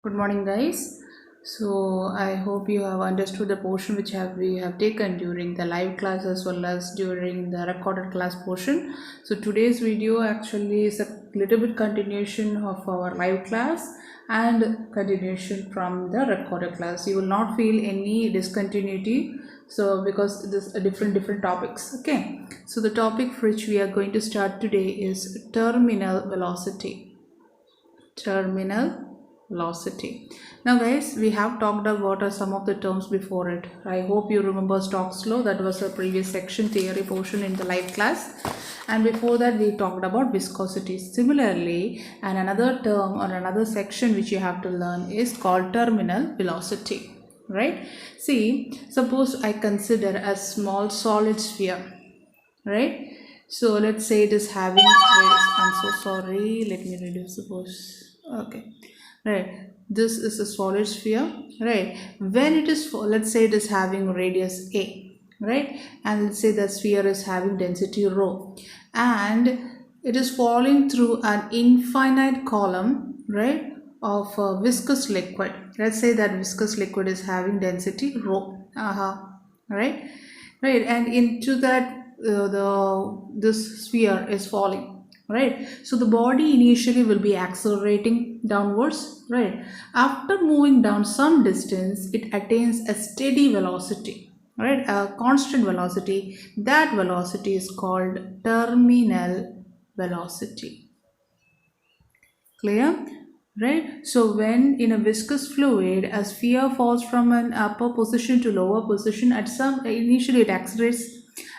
Good morning, guys. So I hope you have understood the portion which we have taken during the live class as well as during the recorded class portion. So today's video actually is a little bit continuation of our live class and continuation from the recorded class. You will not feel any discontinuity. So because this are different topics. Okay. So the topic for which we are going to start today is terminal velocity. Terminal velocity. Now guys, we have talked about some of the terms before it. I hope you remember Stokes law. That was a previous section theory portion in the live class, and before that we talked about viscosity. Similarly, and another term or another section which you have to learn is called terminal velocity, right? See, suppose I consider a small solid sphere, right? So let's say it is having I'm so sorry, let me reduce the pose. Okay, right, this is a solid sphere, right? When it is let's say it is having radius a, right? And let's say the sphere is having density rho, and it is falling through an infinite column, right, of a viscous liquid. Let's say that viscous liquid is having density rho, right? Right, and into that this sphere is falling, right? So the body initially will be accelerating downwards, right? After moving down some distance, it attains a steady velocity, right? A constant velocity. That velocity is called terminal velocity. Clear? Right? So when in a viscous fluid, a sphere falls from an upper position to lower position, at some initially it accelerates.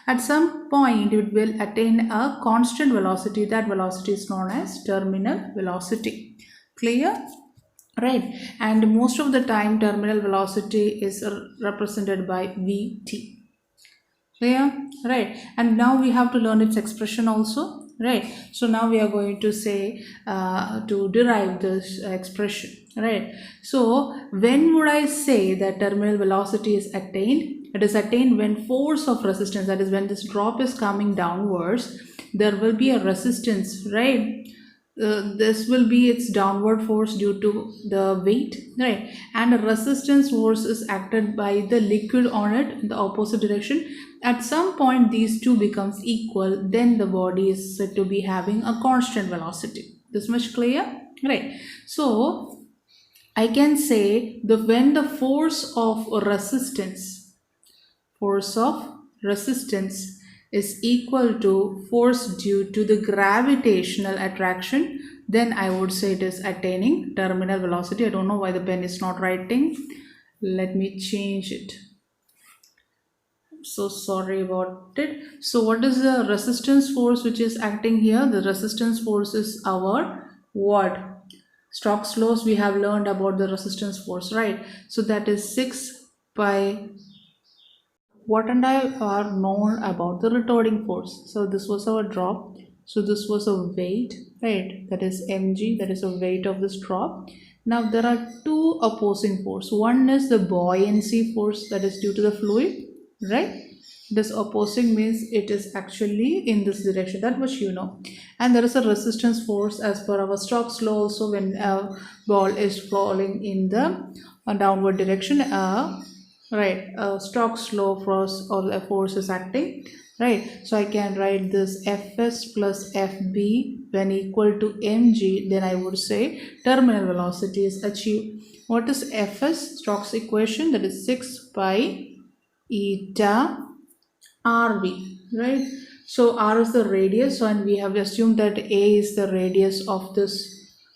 At some point, it will attain a constant velocity. That velocity is known as terminal velocity. Clear? Right? And most of the time, terminal velocity is represented by Vt. Clear? Right? And now we have to learn its expression also, right? So now we are going to say to derive this expression, right? So when would I say that terminal velocity is attained? It is attained when force of resistance, that is when this drop is coming downwards, there will be a resistance, right? This will be its downward force due to the weight, right? And a resistance force is acted by the liquid on it in the opposite direction. At some point these two becomes equal, then the body is said to be having a constant velocity. This much clear, right? So I can say the when the force of resistance is equal to force due to the gravitational attraction, then I would say it is attaining terminal velocity. I don't know why the pen is not writing. Let me change it. So sorry about it. So what is the resistance force which is acting here? The resistance force is our what? Stokes laws, we have learned about the resistance force, right? So that is 6 pi. What and I are known about the retorting force. So this was our drop. So this was a weight, right? That is mg, that is the weight of this drop. Now there are two opposing force. One is the buoyancy force, that is due to the fluid, right? This opposing means it is actually in this direction, that much you know. And there is a resistance force as per our Stokes law also. When a ball is falling in the downward direction, right, Stokes law force or the force is acting, right? So I can write this Fs plus Fb when equal to mg, then I would say terminal velocity is achieved. What is Fs? Stokes equation, that is 6 pi eta rv, right? So r is the radius, and we have assumed that a is the radius of this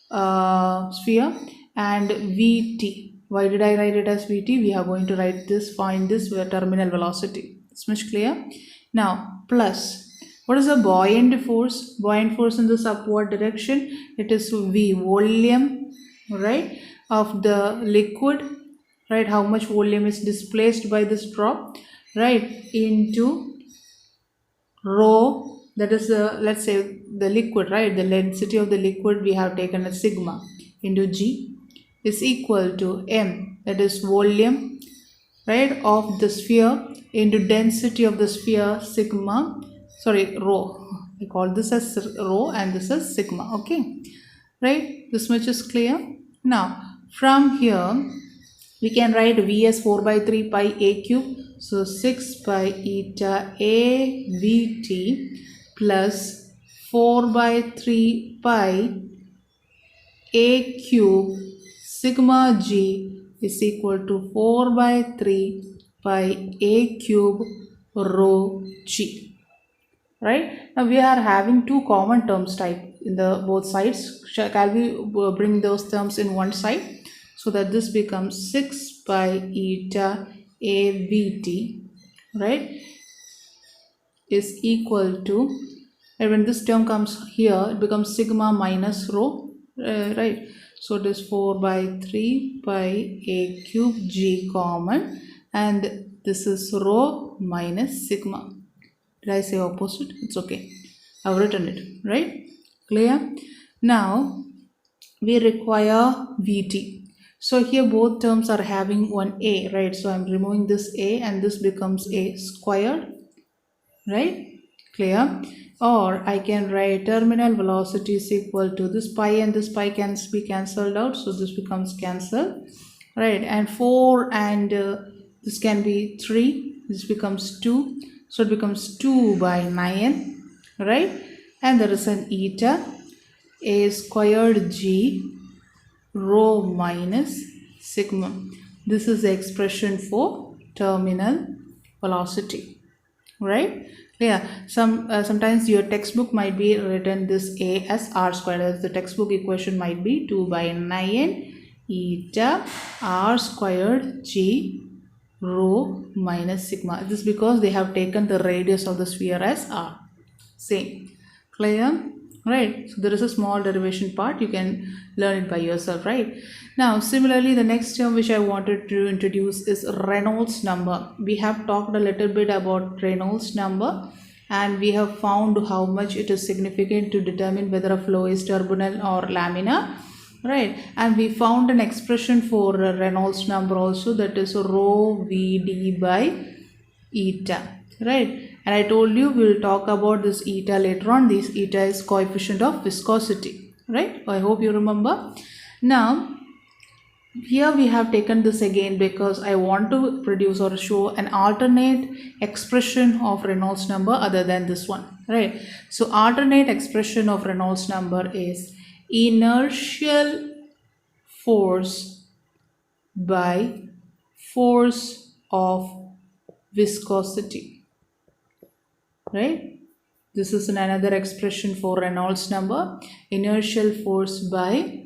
sphere, and vt. Why did I write it as vt? We are going to write this, find this terminal velocity. It's much clear. Now plus, what is the buoyant force? Buoyant force in this upward direction, it is v, volume, right, of the liquid, right? How much volume is displaced by this drop, right, into rho, that is the, let's say the liquid, right? The density of the liquid we have taken as sigma, into g is equal to m, that is volume, right, of the sphere, into density of the sphere, sigma, sorry, rho. I call this as rho and this is sigma, okay, right? This much is clear. Now from here we can write V as 4 by 3 pi a cube. So 6 pi eta a Vt plus 4 by 3 pi a cube sigma g is equal to 4 by 3 pi a cube rho g. Right? Now we are having two common terms type in the both sides. Can we bring those terms in one side? So that this becomes 6 pi eta a Vt, right, is equal to, and when this term comes here, it becomes sigma minus rho, right? So it is 4 by 3 pi a cube g common, and this is rho minus sigma. Did I say opposite? It's okay. I've written it, right? Clear? Now we require Vt. So here both terms are having one a, right? So I'm removing this a and this becomes a squared, right? Clear? Or I can write terminal velocity is equal to this pi and this pi can be cancelled out. So this becomes cancelled, right? And 4 and this can be 3. This becomes 2. So it becomes 2 by 9, right? And there is an eta a squared g rho minus sigma. This is the expression for terminal velocity, right? Yeah, sometimes your textbook might be written this a as r squared, as the textbook equation might be 2 by 9 eta r squared g rho minus sigma. This is because they have taken the radius of the sphere as r. Same. Clear? Right? So there is a small derivation part. You can learn it by yourself, right? Now, similarly, the next term which I wanted to introduce is Reynolds number. We have talked a little bit about Reynolds number, and we have found how much it is significant to determine whether a flow is turbulent or laminar, right? And we found an expression for Reynolds number also, that is rho Vd by eta, right? And I told you we will talk about this eta later on. This eta is coefficient of viscosity, right? I hope you remember. Now here we have taken this again because I want to produce or show an alternate expression of Reynolds number other than this one, right? So alternate expression of Reynolds number is inertial force by force of viscosity, right? This is another expression for Reynolds number, inertial force by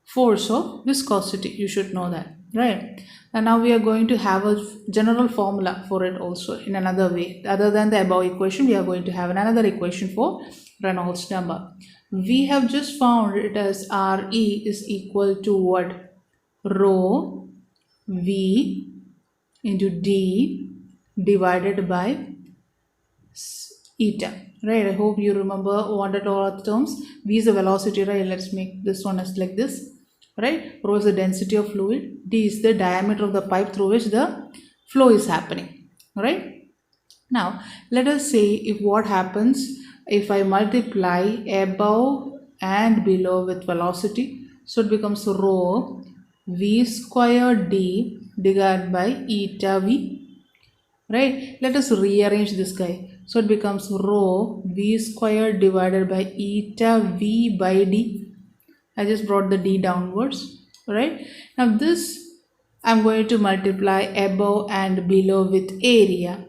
force of viscosity. You should know that, right? And now we are going to have a general formula for it also in another way. Other than the above equation, we are going to have another equation for Reynolds number. We have just found it as Re is equal to what? Rho V into D divided by eta, right? I hope you remember what are all the terms. V is the velocity, right? Let's make this one as like this, right? Rho is the density of fluid. D is the diameter of the pipe through which the flow is happening, right? Now let us say if what happens if I multiply above and below with velocity. So it becomes rho V squared D divided by eta V, right? Let us rearrange this guy. So it becomes rho V squared divided by eta V by D. I just brought the D downwards, right? Now this I'm going to multiply above and below with area,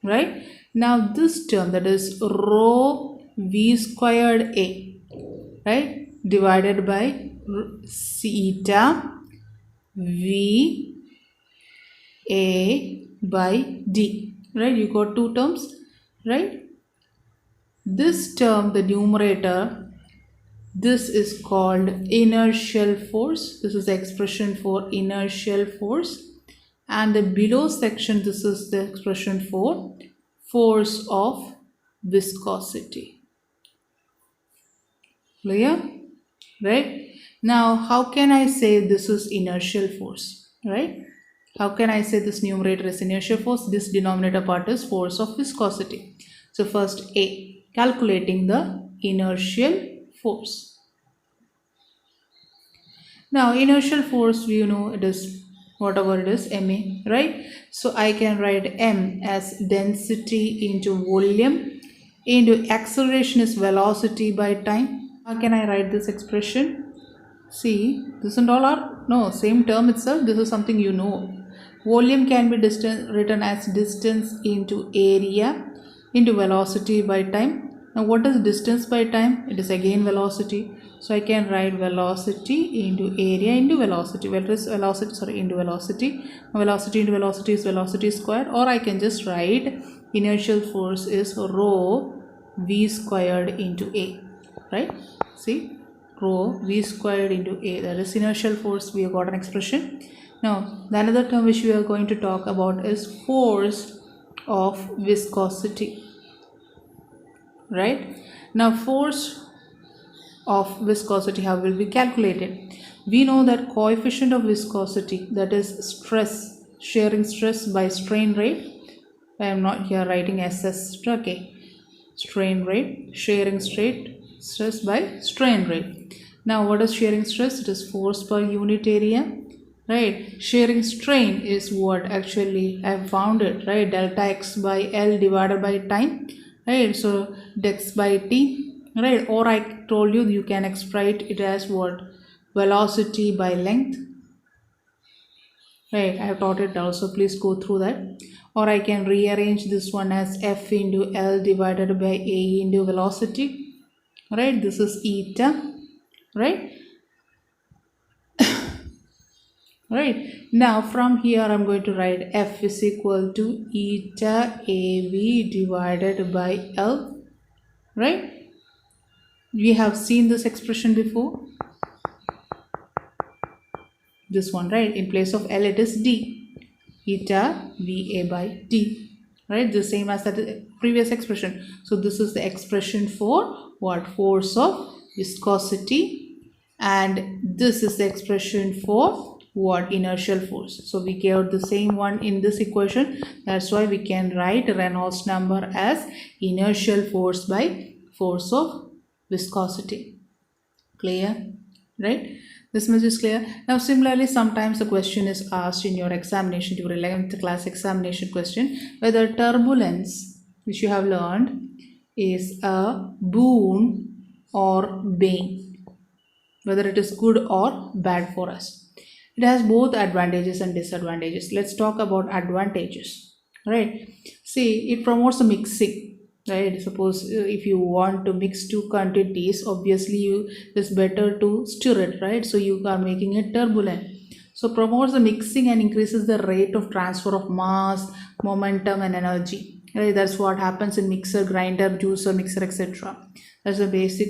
right? Now this term, that is rho V squared A, right, divided by eta V A by D, right? You got two terms, right? This term, the numerator, this is called inertial force. This is the expression for inertial force. And the below section, this is the expression for force of viscosity. Clear? Right? Now, how can I say this is inertial force? Right? How can I say this numerator is inertial force? This denominator part is force of viscosity. So first A, calculating the inertial force. Now inertial force, we know it is whatever it is, ma, right? So I can write m as density into volume into acceleration is velocity by time. How can I write this expression? See, this and all are no same term itself. This is something you know. Volume can be written as distance into area into velocity by time. Now what is distance by time? It is again velocity. So I can write velocity into area into velocity. Velocity, sorry, into velocity. Velocity into velocity is velocity squared. Or I can just write inertial force is rho v squared into a. Right? See, rho v squared into a. That is inertial force. We have got an expression. Now the another term which we are going to talk about is force of viscosity. Right? Now force of viscosity, how will be calculated? We know that coefficient of viscosity, that is stress, shearing stress by strain rate. I am not here writing SS, okay. Strain rate, shearing stress by strain rate. Now what is shearing stress? It is force per unit area, right? Shearing strain is what actually I have found it, right? Delta x by L divided by time, right? So dex by t, right? Or I told you you can express it as what? Velocity by length, right? I have taught it also, please go through that. Or I can rearrange this one as f into L divided by a into velocity, right? This is eta, right? Right. Now from here I'm going to write f is equal to eta av divided by L, right? We have seen this expression before. This one, right? In place of L it is d, eta va by d, right? The same as that previous expression. So this is the expression for what? Force of viscosity, and this is the expression for what? Inertial force. So we gave the same one in this equation. That's why we can write Reynolds number as inertial force by force of viscosity. Clear? Right? This much is clear. Now similarly, sometimes the question is asked in your examination, your 11th class examination question, whether turbulence, which you have learned, is a boon or bane, whether it is good or bad for us. It has both advantages and disadvantages. Let's talk about advantages, right? See, it promotes the mixing, right? Suppose if you want to mix two quantities, obviously it's better to stir it, right? So you are making it turbulent. So promotes the mixing and increases the rate of transfer of mass, momentum and energy, right? That's what happens in mixer, grinder, juicer, mixer, etc. That's the basic.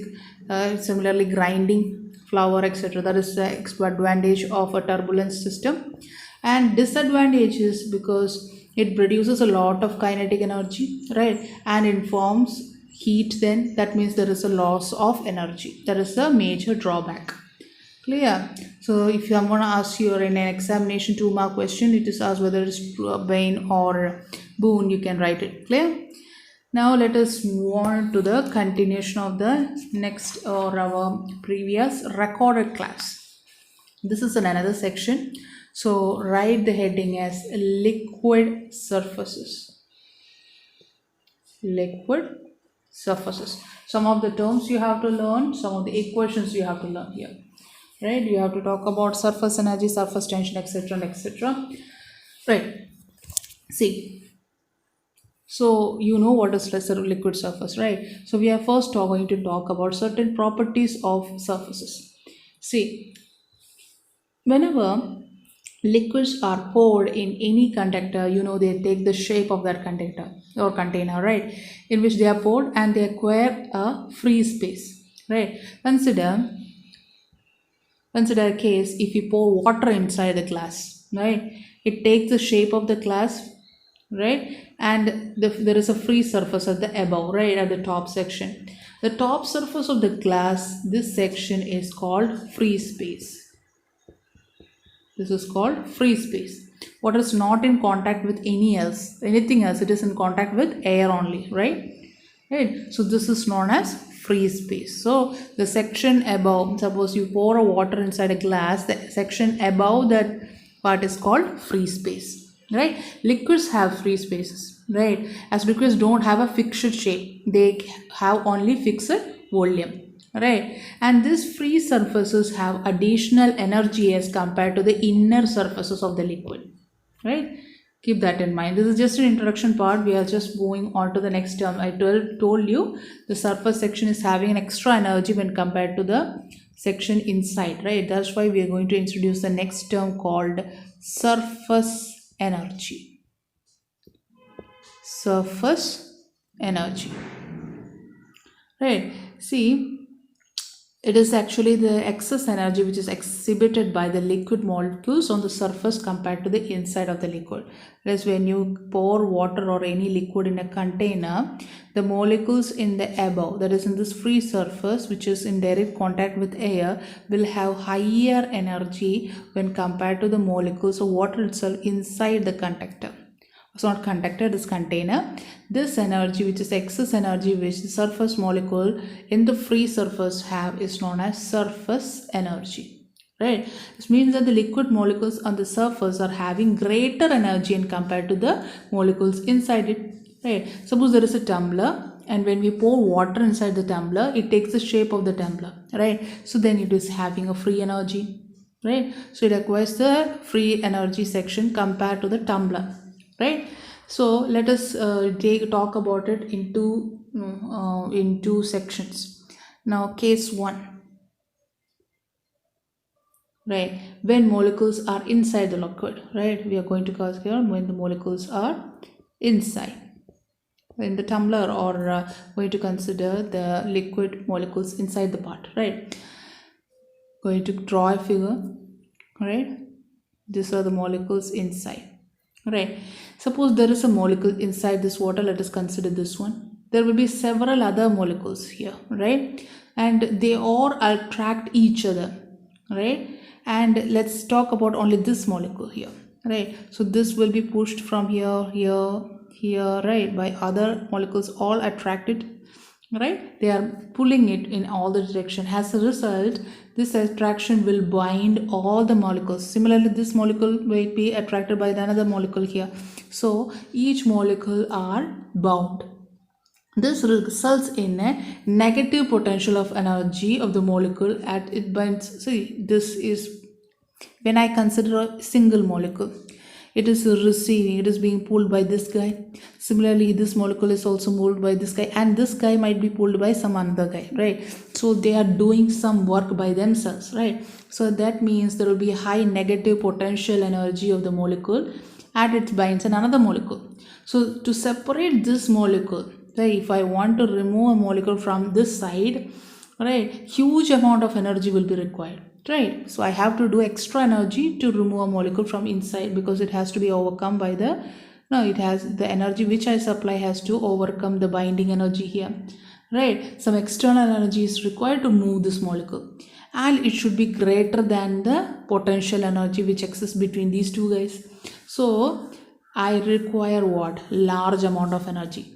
Similarly, grinding flour, etc. That is the advantage of a turbulence system. And disadvantage is because it produces a lot of kinetic energy, right? And informs heat, then that means there is a loss of energy. That is the major drawback. Clear? So if I'm going to ask you in an examination 2-mark question, it is asked whether it's bane or boon, you can write it. Clear? Now let us move on to the continuation of the next or our previous recorded class. This is another section. So write the heading as liquid surfaces. Liquid surfaces. Some of the terms you have to learn, some of the equations you have to learn here. Right? You have to talk about surface energy, surface tension, etc. etc. Right. See. So you know what is liquid surface, right? So we are first going to talk about certain properties of surfaces. See, whenever liquids are poured in any conductor, you know they take the shape of that conductor or container, right? In which they are poured and they acquire a free space, right? Consider a case if you pour water inside the glass, right? It takes the shape of the glass, right? And there is a free surface at the above, right, at the top section. The top surface of the glass, this section is called free space. This is called free space. What is not in contact with anything else, it is in contact with air only, right? So this is known as free space. So the section above, suppose you pour a water inside a glass, the section above that part is called free space, right? Liquids have free spaces, right? As liquids don't have a fixed shape, they have only fixed volume, right? And these free surfaces have additional energy as compared to the inner surfaces of the liquid, right? Keep that in mind. This is just an introduction part. We are just moving on to the next term. I told you the surface section is having an extra energy when compared to the section inside, right? That's why we are going to introduce the next term called surface energy. Surface energy, right? See, it is actually the excess energy which is exhibited by the liquid molecules on the surface compared to the inside of the liquid. That is, when you pour water or any liquid in a container, the molecules in the above, that is in this free surface which is in direct contact with air, will have higher energy when compared to the molecules of water itself inside the conductor. It's not conductor, it is container. This energy, which is excess energy which the surface molecule in the free surface have, is known as surface energy, right? This means that the liquid molecules on the surface are having greater energy in compared to the molecules inside it, right? Suppose there is a tumbler, and when we pour water inside the tumbler, it takes the shape of the tumbler, right? So then it is having a free energy, right? So it acquires the free energy section compared to the tumbler, right? So let us talk about it in two sections. Now case 1, right? When molecules are inside the liquid, right? We are going to consider when the molecules are inside in the tumbler, or going to consider the liquid molecules inside the part, right? Going to draw a figure, right? These are the molecules inside, right? Suppose there is a molecule inside this water. Let us consider this one. There will be several other molecules here, right? And they all attract each other, right? And let's talk about only this molecule here, right? So this will be pushed from here, right, by other molecules, all attracted, right? They are pulling it in all the direction. As a result, this attraction will bind all the molecules. Similarly, this molecule will be attracted by another molecule here. So each molecule are bound. This results in a negative potential of energy of the molecule at it binds. See, this is when I consider a single molecule. It is receiving, it is being pulled by this guy. Similarly, this molecule is also pulled by this guy, and this guy might be pulled by some other guy, right? So they are doing some work by themselves, right? So that means there will be a high negative potential energy of the molecule at its binds in another molecule. So to separate this molecule, right, if I want to remove a molecule from this side, right, huge amount of energy will be required, right? So I have to do extra energy to remove a molecule from inside, because it has to be overcome by the it has the energy which I supply has to overcome the binding energy here, right? Some external energy is required to move this molecule, and it should be greater than the potential energy which exists between these two guys. So I require what? Large amount of energy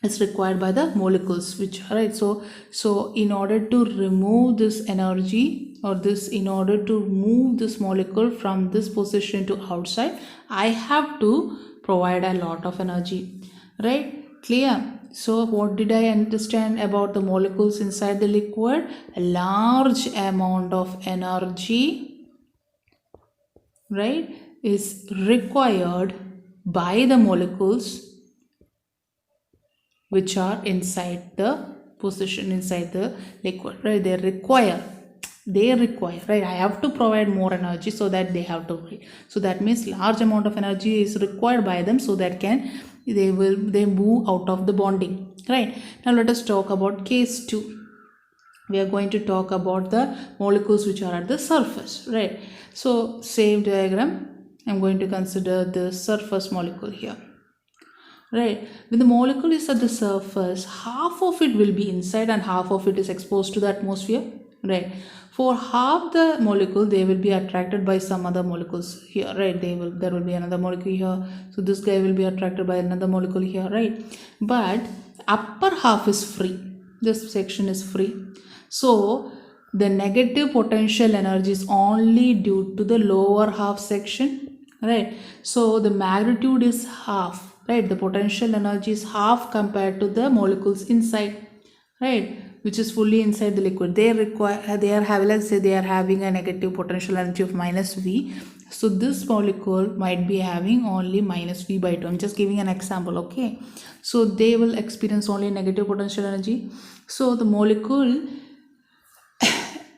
is required by the molecules, which, right? So in order to remove this energy, or this, in order to move this molecule from this position to outside, I have to provide a lot of energy, right? Clear? So what did I understand about the molecules inside the liquid? A large amount of energy, right, is required by the molecules which are inside the position inside the liquid, right? They require, right? I have to provide more energy, so that they have to, right? So that means large amount of energy is required by them, so that they move out of the bonding, right? Now let us talk about case 2. We are going to talk about the molecules which are at the surface, right? So same diagram, I'm going to consider the surface molecule here, right? When the molecule is at the surface, half of it will be inside and half of it is exposed to the atmosphere, right? For half the molecule, they will be attracted by some other molecules here, right? There will be another molecule here, so this guy will be attracted by another molecule here, right? But upper half is free, This section is free. So the negative potential energy is only due to the lower half section, right? So the magnitude is half, right? The potential energy is half compared to the molecules inside, right, which is fully inside the liquid. They are having, let's say they are having a negative potential energy of minus V. So this molecule might be having only minus V by 2. I'm just giving an example, okay? So they will experience only negative potential energy. So the molecule,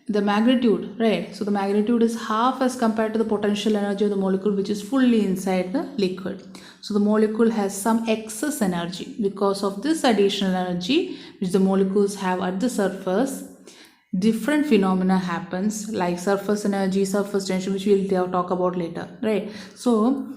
the magnitude, right, so the magnitude is half as compared to the potential energy of the molecule which is fully inside the liquid. So the molecule has some excess energy. Because of this additional energy which the molecules have at the surface, different phenomena happens, like surface energy, surface tension, which we'll talk about later, right? So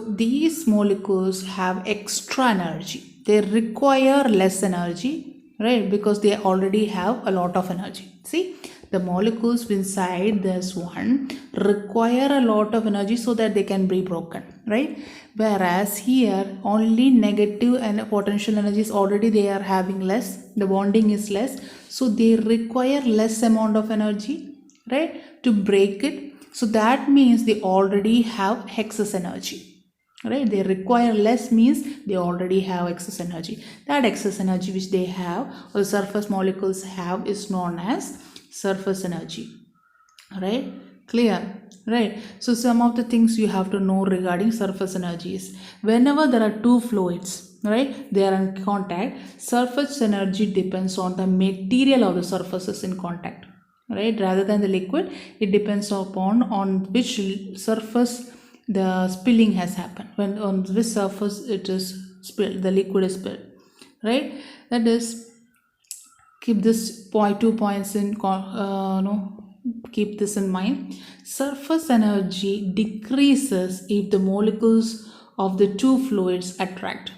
these molecules have extra energy. They require less energy, right, because they already have a lot of energy. See, the molecules inside this one require a lot of energy so that they can be broken, right? Whereas here only negative and potential energy is already they are having less, the bonding is less, so they require less amount of energy, right, to break it. So that means they already have excess energy, right? They require less means they already have excess energy. That excess energy which they have or the surface molecules have is known as surface energy, right? Clear, right? So some of the things you have to know regarding surface energy is, whenever there are two fluids, right, they are in contact, surface energy depends on the material of the surfaces in contact, right, rather than the liquid. It depends upon on which surface the spilling has happened, when on which surface it is spilled, the liquid is spilled, right? That is, keep this point 2 points in keep this in mind. Surface energy decreases if the molecules of the two fluids attract,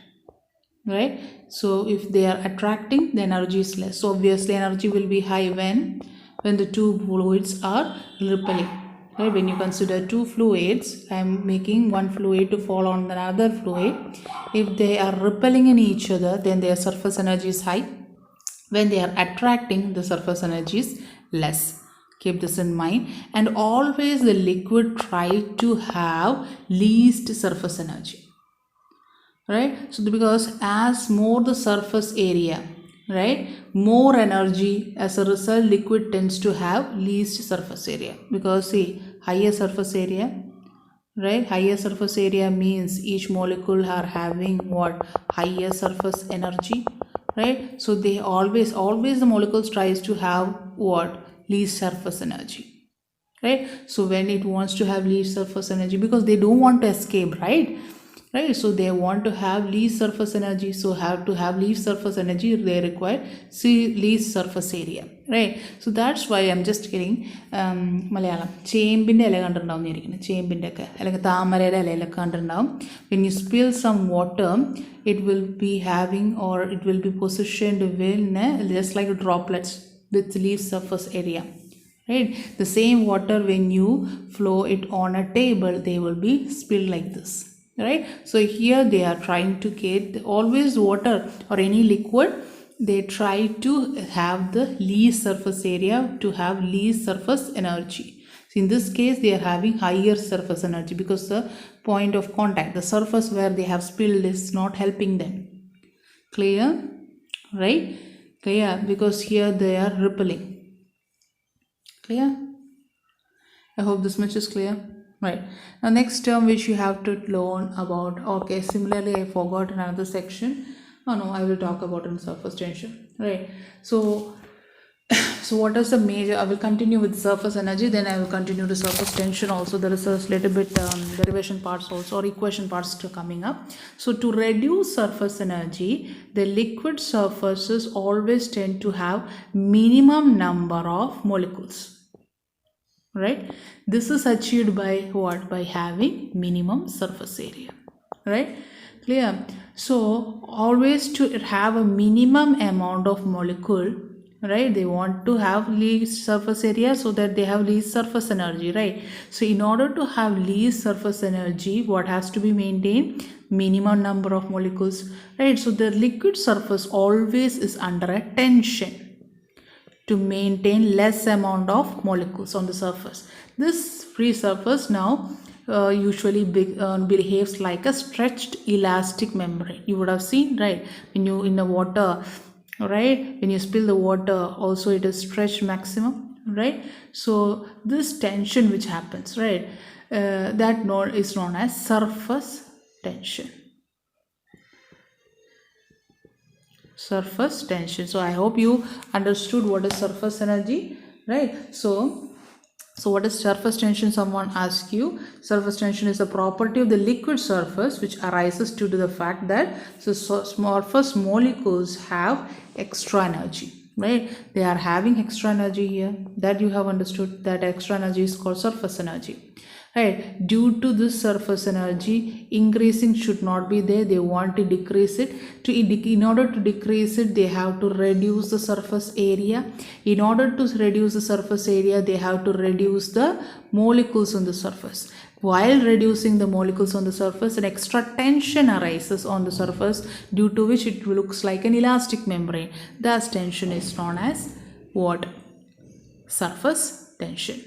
right? So if they are attracting, the energy is less. So obviously energy will be high when the two fluids are repelling, right? When you consider two fluids, I am making one fluid to fall on another fluid. If they are repelling in each other, then their surface energy is high. When they are attracting, the surface energy is less. Keep this in mind. And always the liquid try to have least surface energy, right? So because as more the surface area, right, more energy, as a result liquid tends to have least surface area. Because see, higher surface area, right, higher surface area means each molecule are having what, higher surface energy, right? So they always the molecules tries to have what, least surface energy, right? So when it wants to have least surface energy, because they don't want to escape, right, so they want to have least surface energy. So have to have least surface energy, they require least surface area, right? So that's why I'm just kidding. Malayalam ചേമ്പിൻ്റെ ഇല കണ്ടിട്ടുണ്ടാവും ഇരിക്കുന്നത്, ചേമ്പിൻ്റെ ഒക്കെ അല്ലെങ്കിൽ താമരയുടെ ഇലയിലൊക്കെ കണ്ടിട്ടുണ്ടാവും. When you spill some water, it will be having, or it will be positioned just like droplets with least surface area, right? The same water, when you flow it on a table, they will be spilled like this, right? So here they are trying to get always water or any liquid, they try to have the least surface area to have least surface energy. So in this case they are having higher surface energy because the point of contact, the surface where they have spilled, is not helping them. Clear, right? Clear, because here they are repelling. Clear? I hope this much is clear. Right, now next term which you have to learn about, okay, similarly I forgot another section. Oh no, I will talk about in surface tension, right? So what is the major, I will continue with surface energy, then I will continue to surface tension also. There is a little bit derivation parts also, or equation parts to coming up. So to reduce surface energy, the liquid surfaces always tend to have minimum number of molecules, right? This is achieved by what? By having minimum surface area, right? Clear? So always to have a minimum amount of molecule, right? They want to have least surface area so that they have least surface energy, right? So in order to have least surface energy, what has to be maintained? Minimum number of molecules, right? So the liquid surface always is under a tension to maintain less amount of molecules on the surface. This free surface now usually behaves like a stretched elastic membrane. You would have seen, right, when you in the water, right, when you spill the water also it is stretched maximum, right? So this tension which happens, right, that is known as surface tension. Surface tension. So I hope you understood what is surface energy, right? So what is surface tension? Someone asks you. Surface tension is a property of the liquid surface which arises due to the fact that surface molecules have extra energy, right? They are having extra energy here. That you have understood, that extra energy is called surface energy, right? Due to this surface energy increasing should not be there. They want to decrease it. In order to decrease it, they have to reduce the surface area. In order to reduce the surface area, they have to reduce the molecules on the surface. While reducing the molecules on the surface, an extra tension arises on the surface, due to which it looks like an elastic membrane. Thus tension is known as what? Surface tension,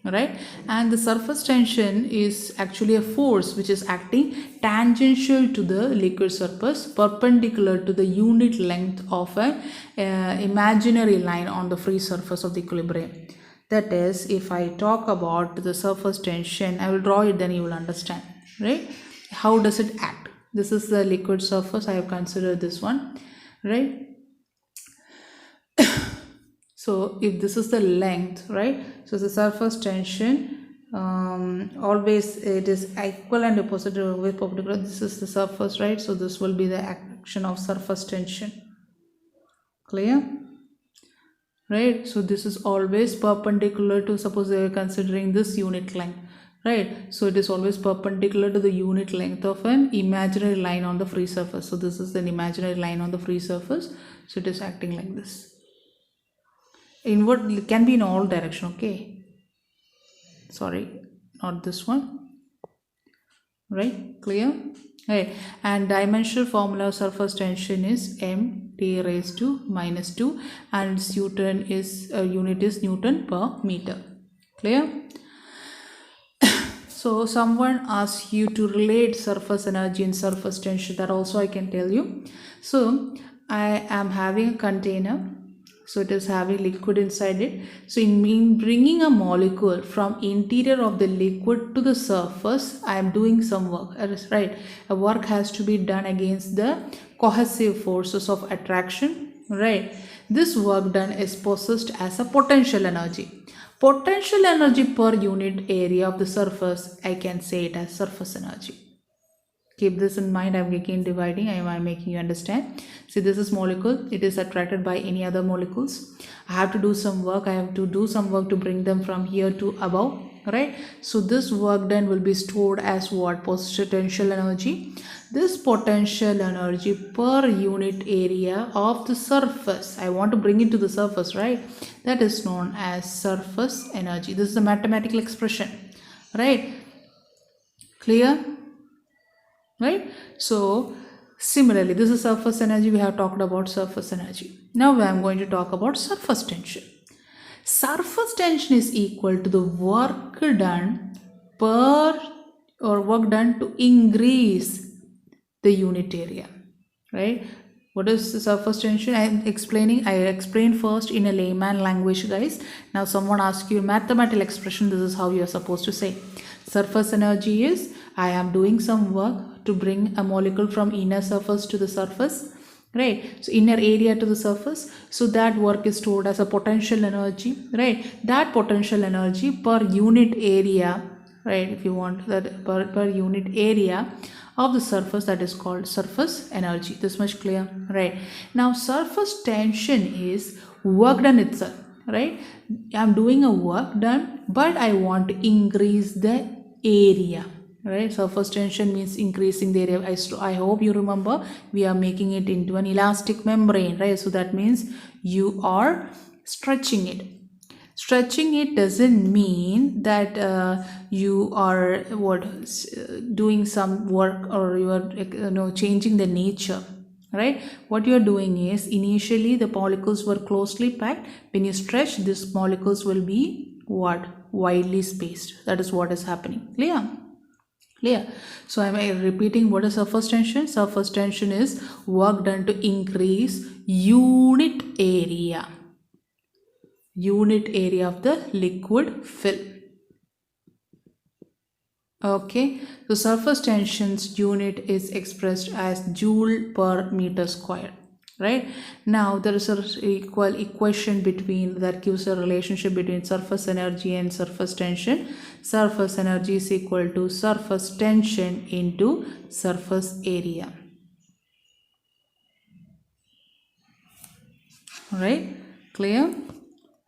right? And the surface tension is actually a force which is acting tangential to the liquid surface, perpendicular to the unit length of an imaginary line on the free surface of the equilibrium. That is, if I talk about the surface tension, I will draw it, then you will understand, right? How does it act? This is the liquid surface. I have considered this one, right? So if this is the length, right? So the surface tension always it is equal and opposite with perpendicular. This is the surface, right? So this will be the action of surface tension. Clear? Right? So this is always perpendicular to, suppose they are considering this unit length, right? So it is always perpendicular to the unit length of an imaginary line on the free surface. So this is an imaginary line on the free surface. So it is acting like this. Inward can be in all direction, okay? Sorry, not this one, right? Clear? Right. And dimensional formula of surface tension is m(T raised to -2) and its Newton is unit is Newton per meter. Clear? So someone asks you to relate surface energy and surface tension. That also I can tell you. So I am having a container. So it is having liquid inside it. So in bringing a molecule from interior of the liquid to the surface, I am doing some work. That is right. A work has to be done against the cohesive forces of attraction. Right. This work done is possessed as a potential energy. Potential energy per unit area of the surface, I can say it as surface energy. Keep this in mind. I'm again dividing. I'm making you understand. See, this is molecule. It is attracted by any other molecules. I have to do some work. I have to do some work to bring them from here to above, right? So this work done will be stored as what? Potential energy. This potential energy per unit area of the surface, I want to bring it to the surface, right? That is known as surface energy. This is a mathematical expression, right? Clear? Right? So similarly, this is surface energy. We have talked about surface energy. Now I am going to talk about surface tension. Surface tension is equal to the work done to increase the unit area, right? What is the surface tension? I explained first in a layman language, guys. Now someone asks you a mathematical expression. This is how you are supposed to say. Surface energy is, I am doing some work to bring a molecule from inner surface to the surface, right? So inner area to the surface. So that work is stored as a potential energy, right? That potential energy per unit area, right? If you want that per unit area of the surface, that is called surface energy. This much clear, right? Now surface tension is work done itself, right? I'm doing a work done, but I want to increase the area, right? Surface tension means increasing the area. I hope you remember we are making it into an elastic membrane, right? So that means you are stretching it. Stretching it doesn't mean that you are doing some work, or you are changing the nature, right? What you are doing is, initially the molecules were closely packed. When you stretch, these molecules will be what, widely spaced. That is what is happening. Clear? So am I repeating what is surface tension? Surface tension is work done to increase unit area of the liquid film. Okay, so surface tension's unit is expressed as joule per meter square, right? Now there is a equal equation between that gives a relationship between surface energy and surface tension. Surface energy is equal to surface tension into surface area. Right? Clear?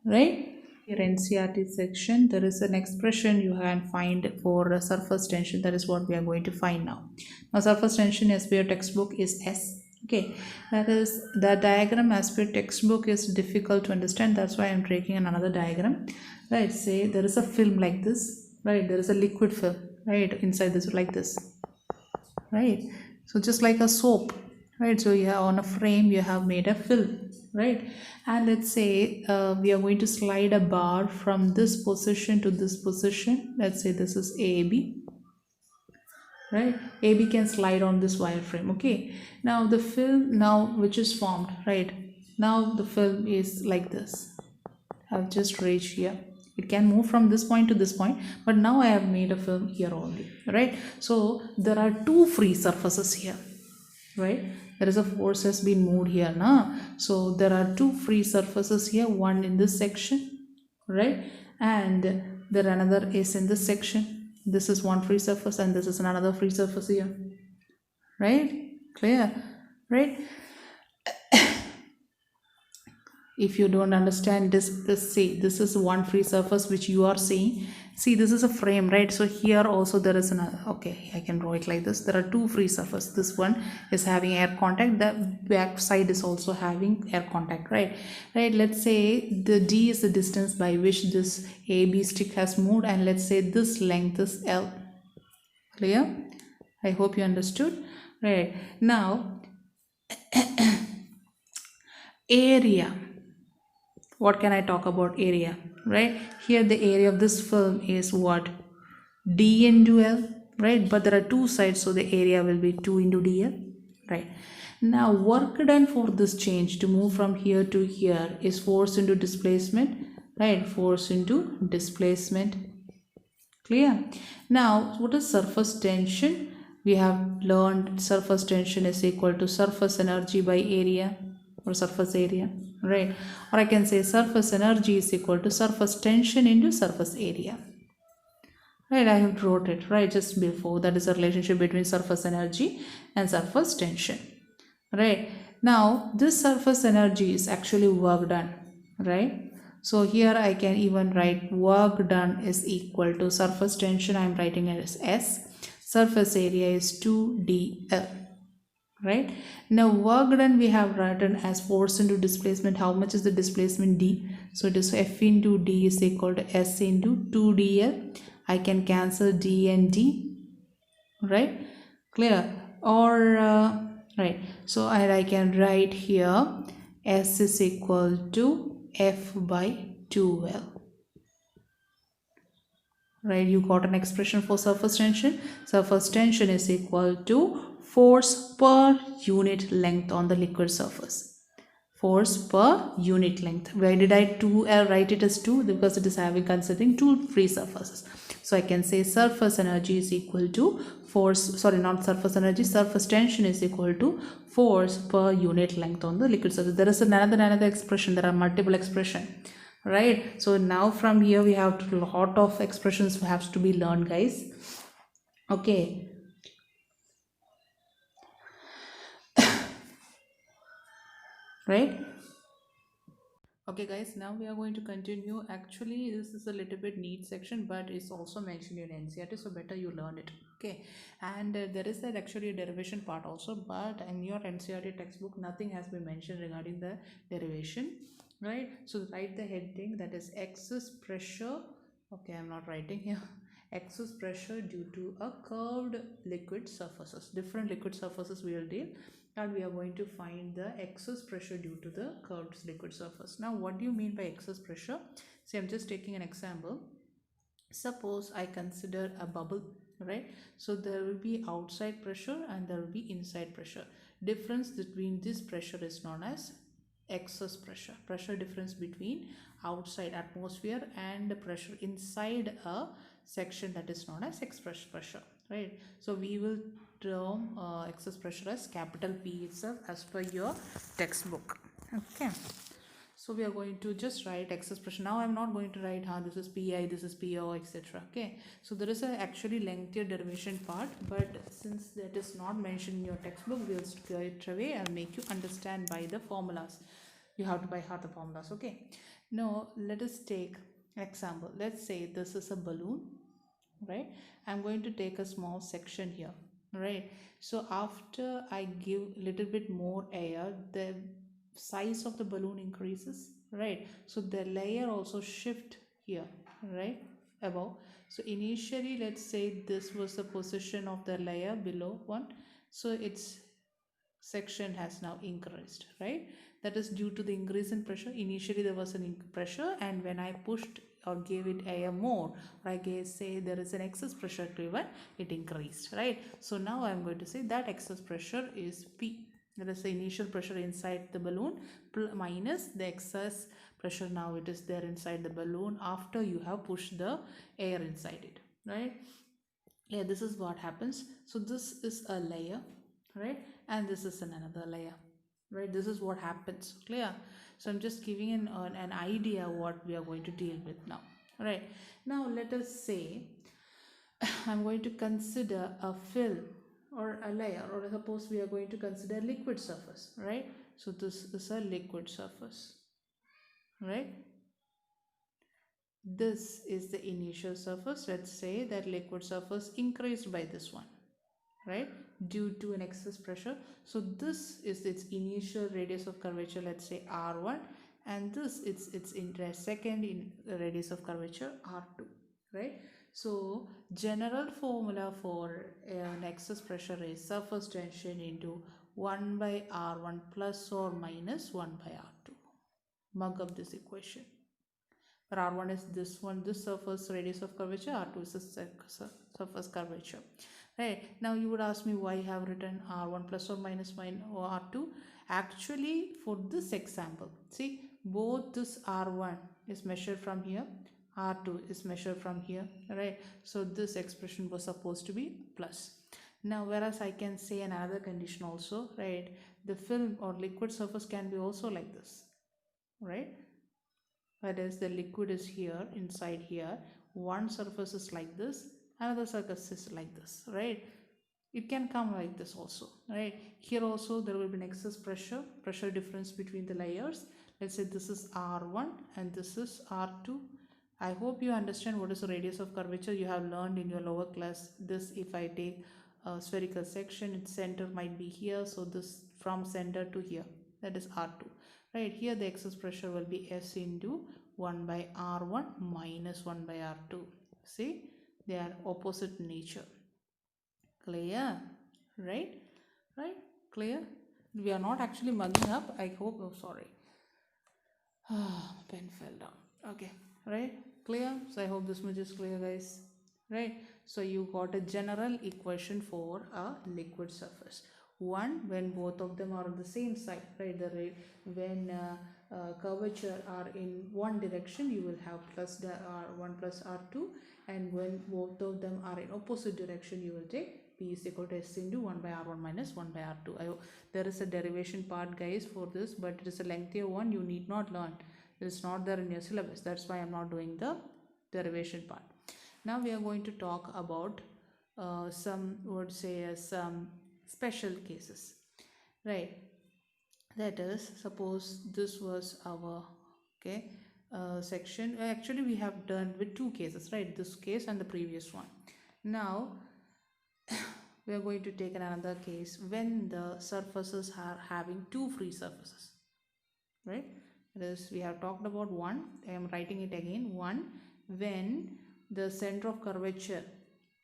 Right? Here NCERT section, there is an expression you can find for surface tension. That is what we are going to find now. Now surface tension as per your textbook is S. Okay, that is the diagram as per textbook is difficult to understand. That's why I'm taking another diagram. Right, say there is a film like this. Right, there is a liquid film. Right, inside this like this. Right, so just like a soap. Right, so you have on a frame you have made a film, right? And let's say we are going to slide a bar from this position to this position. Let's say this is AB, right? AB can slide on this wireframe. Okay, now the film now which is formed, right? Now the film is like this. I've just reached here. It can move from this point to this point, but now I have made a film here only, right? So there are two free surfaces here, right? There is a force has been moved here now, so there are two free surfaces here, one in this section, right? And there another is in this section. This is one free surface and this is another free surface here, right? Clear? Right? If you don't understand this, see, this is one free surface which you are seeing. See, this is a frame, right? So here also there is another. Okay, I can draw it like this. There are two free surfaces. This one is having air contact, the back side is also having air contact, right? Let's say the D is the distance by which this AB stick has moved, and let's say this length is L. Clear? I hope you understood. Right, now area. What can I talk about area? Right, here the area of this film is what, D into L, right? But there are two sides, so the area will be 2 into dl, right? Now work done for this change to move from here to here is force into displacement, right? Force into displacement. Clear? Now what is surface tension? We have learned surface tension is equal to surface energy by area, or surface area, right? Or I can say surface energy is equal to surface tension into surface area, right? I have wrote it right just before. That is a relationship between surface energy and surface tension, right? Now this surface energy is actually work done, right? So here I can even write work done is equal to surface tension. I am writing it as S. Surface area is 2dl. Right, now work done we have written as force into displacement. How much is the displacement? D. So it is F into D is equal to S into 2dl. I can cancel D and D, right? Clear? Or right, so I can write here S is equal to F by 2L. Right, you got an expression for surface tension. Surface tension is equal to force per unit length on the liquid surface. Force per unit length. Why did I write it as 2? Because it is having considering two free surfaces. So I can say surface energy is equal to force, sorry, not surface energy, surface tension is equal to force per unit length on the liquid surface. There is another expression. There are multiple expressions. Right, so now from here we have a lot of expressions have to be learned, guys. Okay, right? Okay guys, now we are going to continue. Actually, this is a little bit neat section, but it's also mentioned in NCERT, so better you learn it. Okay, and there is that actually a derivation part also, but in your NCERT textbook nothing has been mentioned regarding the derivation, right? So write the heading, that is excess pressure. Okay, I'm not writing here. Excess pressure due to a curved liquid surfaces. Different liquid surfaces we will deal, and we are going to find the excess pressure due to the curved liquid surface. Now what do you mean by excess pressure? See, I'm just taking an example. Suppose I consider a bubble, right? So there will be outside pressure and there will be inside pressure. Difference between this pressure is known as excess pressure. Pressure difference between outside atmosphere and the pressure inside a section, that is known as excess pressure, right? So we will term excess pressure as capital P itself as per your textbook. Okay, so we are going to just write excess pressure. Now I'm not going to write this is pi, this is po, etc. Okay, so there is a actually lengthier derivation part, but since that is not mentioned in your textbook, we'll straight away I'll make you understand by the formulas. You have to by heart the formulas. Okay, now let us take an example. Let's say this is a balloon, right? I'm going to take a small section here, right? So after I give little bit more air, the size of the balloon increases, right? So the layer also shift here, right, above. So initially let's say this was the position of the layer below one, so its section has now increased, right? That is due to the increase in pressure. Initially there was an pressure, and when I pushed or gave it air more, or I gave, say there is an excess pressure given, it increased, right? So now I'm going to say that excess pressure is P. That is the initial pressure inside the balloon minus the excess pressure now it is there inside the balloon after you have pushed the air inside it, right? Yeah, this is what happens. So this is a layer, right, and this is another layer, right? This is what happens. Clear? So I'm just giving an idea what we are going to deal with now, right? Now let us say I'm going to consider a film or a layer, or suppose we are going to consider liquid surface, right? So this is a liquid surface, right? This is the initial surface. Let's say that liquid surface increased by this one, right, due to an excess pressure. So this is its initial radius of curvature, let's say r1, and this is its second in radius of curvature r2, right? So general formula for an excess pressure is surface tension into 1 by r1 plus or minus 1 by r2. Mug up this equation. But r1 is this one, this surface radius of curvature, r2 is the surface curvature, right? Now you would ask me why I have written r1 plus or minus or r2. Actually for this example, see, both this r1 is measured from here, r2 is measured from here, right? So this expression was supposed to be plus. Now whereas I can say another condition also, right? The film or liquid surface can be also like this, right? That is, the liquid is here inside here, one surface is like this, another surface is like this, right? It can come like this also, right? Here also there will be an excess pressure difference between the layers. Let's say this is r1 and this is r2. I hope you understand what is the radius of curvature. You have learned in your lower class this. If I take a spherical section, its center might be here, so this from center to here, that is r2, right? Here the excess pressure will be S into 1 by r1 minus 1 by r2. See, they are opposite nature. Clear? Right? Right? Clear? We are not actually mugging up. I hope. Oh, sorry. Pen fell down. Okay. Right? Clear? So I hope this much is clear, guys. Right? So you got a general equation for a liquid surface. One, when both of them are on the same side, right? The rate when curvature are in one direction, you will have plus the r1 plus r2, and when both of them are in opposite direction, you will take P is equal to S into 1 by r1 minus 1 by r2. I hope there is a derivation part, guys, for this, but it is a lengthier one. You need not learn. It is not there in your syllabus. That's why I'm not doing the derivation part. Now we are going to talk about some would say some special cases, right? That is, suppose this was our okay, section. Actually we have done with two cases, right? This case and the previous one. Now we are going to take another case when the surfaces are having two free surfaces, right? This we have talked about one. I am writing it again. One, when the center of curvature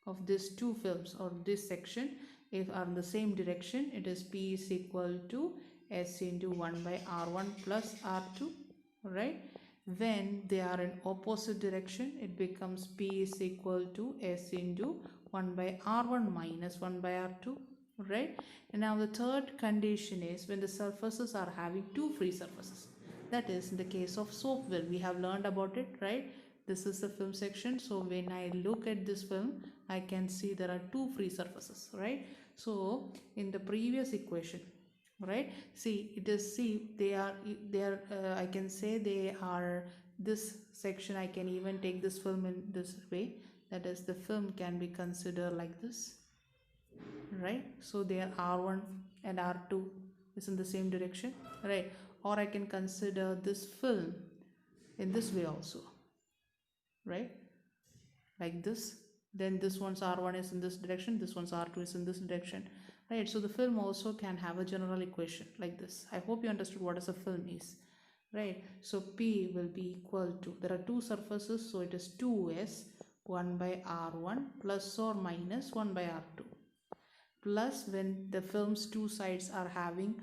of these two films or this section if are in the same direction, it is P is equal to S into 1 by R1 plus R2, right? When they are in opposite direction, it becomes P is equal to S into 1 by R1 minus 1 by R2, right? And now the third condition is when the surfaces are having two free surfaces. That is in the case of soap film. We have learned about it, right? This is the film section. So when I look at this film, I can see there are two free surfaces, right? So in the previous equation, right, see it is, see they are I can say they are this section. I can even take this film in this way, that is the film can be considered like this, right? So they are R1 and R2 is in the same direction, right? Or I can consider this film in this way also, right? Like this. Then this one's R1 is in this direction, this one's R2 is in this direction, right? So the film also can have a general equation like this. I hope you understood what is a film is, right? So P will be equal to, there are two surfaces, so it is 2s 1 by R1 plus or minus 1 by R2, plus when the film's two sides are having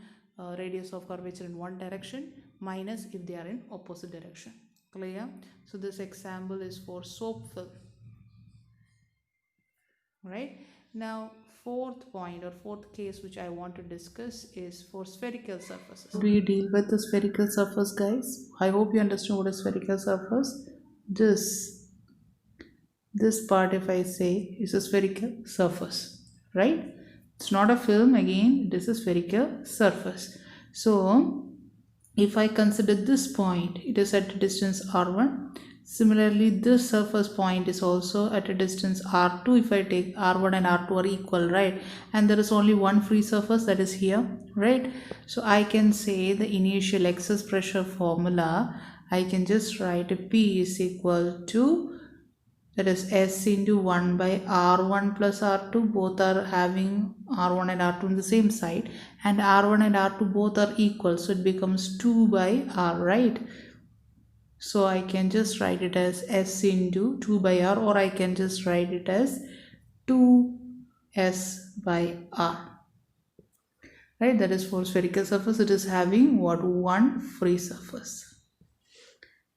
radius of curvature in one direction, minus if they are in opposite direction. Clear? So this example is for soap film, right? Now fourth point or fourth case which I want to discuss is for spherical surfaces. Do you deal with the spherical surface, guys? I hope you understand what is spherical surface. This part, if I say, is a spherical surface, right? It's not a film, again it is a spherical surface. So if I consider this point, it is at a distance r1. Similarly, this surface point is also at a distance r2. If I take r1 and r2 are equal, right? And there is only one free surface, that is here, right? So I can say the initial excess pressure formula, I can just write P is equal to, that is S into 1 by R1 plus R2, both are having R1 and R2 on the same side, and R1 and R2 both are equal, so it becomes 2 by R, right? So I can just write it as S into 2 by R, or I can just write it as 2S by R, right? That is for spherical surface. It is having what? One free surface.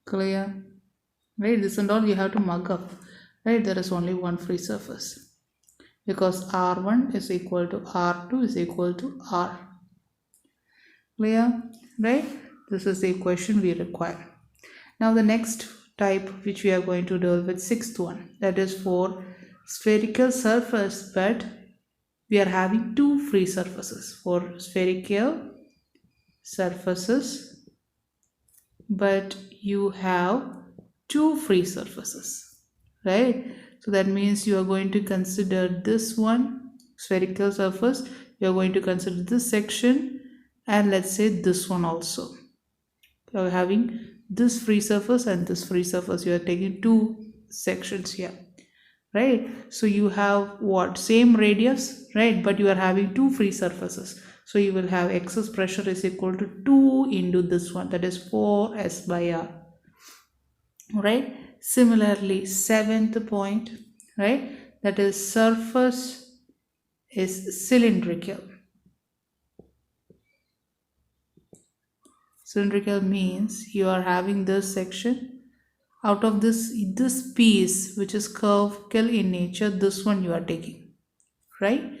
Clear? Right? This and all you have to mug up, right? There is only one free surface because R1 is equal to R2 is equal to R. Clear? Right? This is the equation we require. Now the next type which we are going to deal with, sixth one, that is for spherical surface, but we are having two free surfaces. For spherical surfaces, but you have two free surfaces, right? So that means you are going to consider this one spherical surface, you are going to consider this section, and let's say this one also. You are having this free surface and this free surface, you are taking two sections here, right? So you have what? Same radius, right? But you are having two free surfaces, so you will have excess pressure is equal to 2 into this one, that is 4S by R, right? Similarly, seventh point, right, that is surface is cylindrical. Cylindrical means you are having this section, out of this piece which is curvical in nature, this one you are taking, right?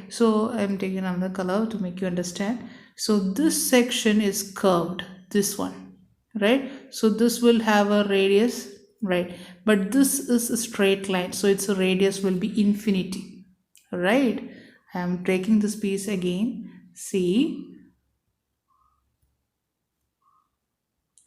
So I'm taking another color to make you understand. So this section is curved, this one, right? So this will have a radius, right? But this is a straight line, so its radius will be infinity, right? I am taking this piece again, see,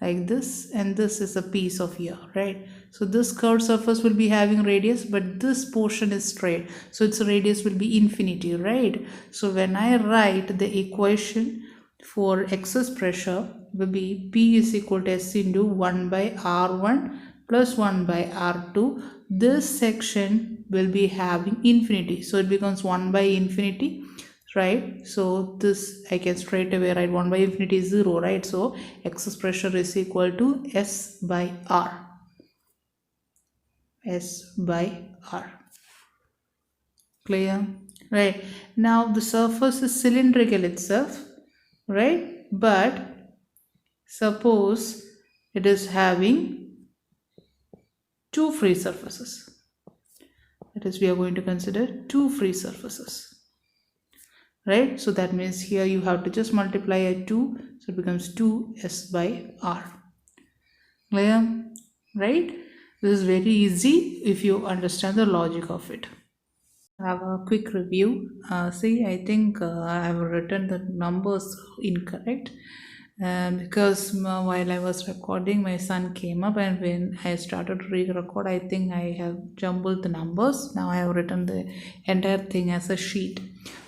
like this, and this is a piece of here, right? So this curved surface will be having radius, but this portion is straight, so its radius will be infinity, right? So when I write the equation for excess pressure, will be P is equal to S into 1 by R1 plus 1 by R2. This section will be having infinity, so it becomes 1 by infinity, right? So this I can straight away write 1 by infinity is 0, right? So excess pressure is equal to S by R. S by R. Clear? Right. Now the surface is cylindrical itself, right? But suppose it is having two free surfaces. That is, we are going to consider two free surfaces, right? So that means here you have to just multiply a 2, so it becomes 2S by R. Clear? Right? This is very easy if you understand the logic of it. Have a quick review. See, I think I have written the numbers incorrect because while I was recording, my son came up, and when I started to re-record, I think I have jumbled the numbers. Now I have written the entire thing as a sheet.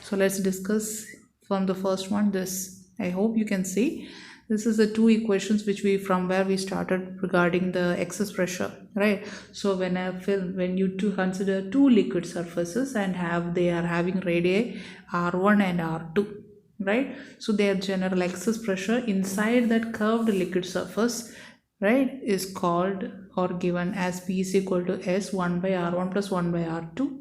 So let's discuss from the first one. This, I hope you can see. This is the two equations which we, from where we started regarding the excess pressure, right? So when you two consider two liquid surfaces and they are having radii R1 and R2, right? So their general excess pressure inside that curved liquid surface, right, is called or given as P is equal to S 1 by R1 plus 1 by R2.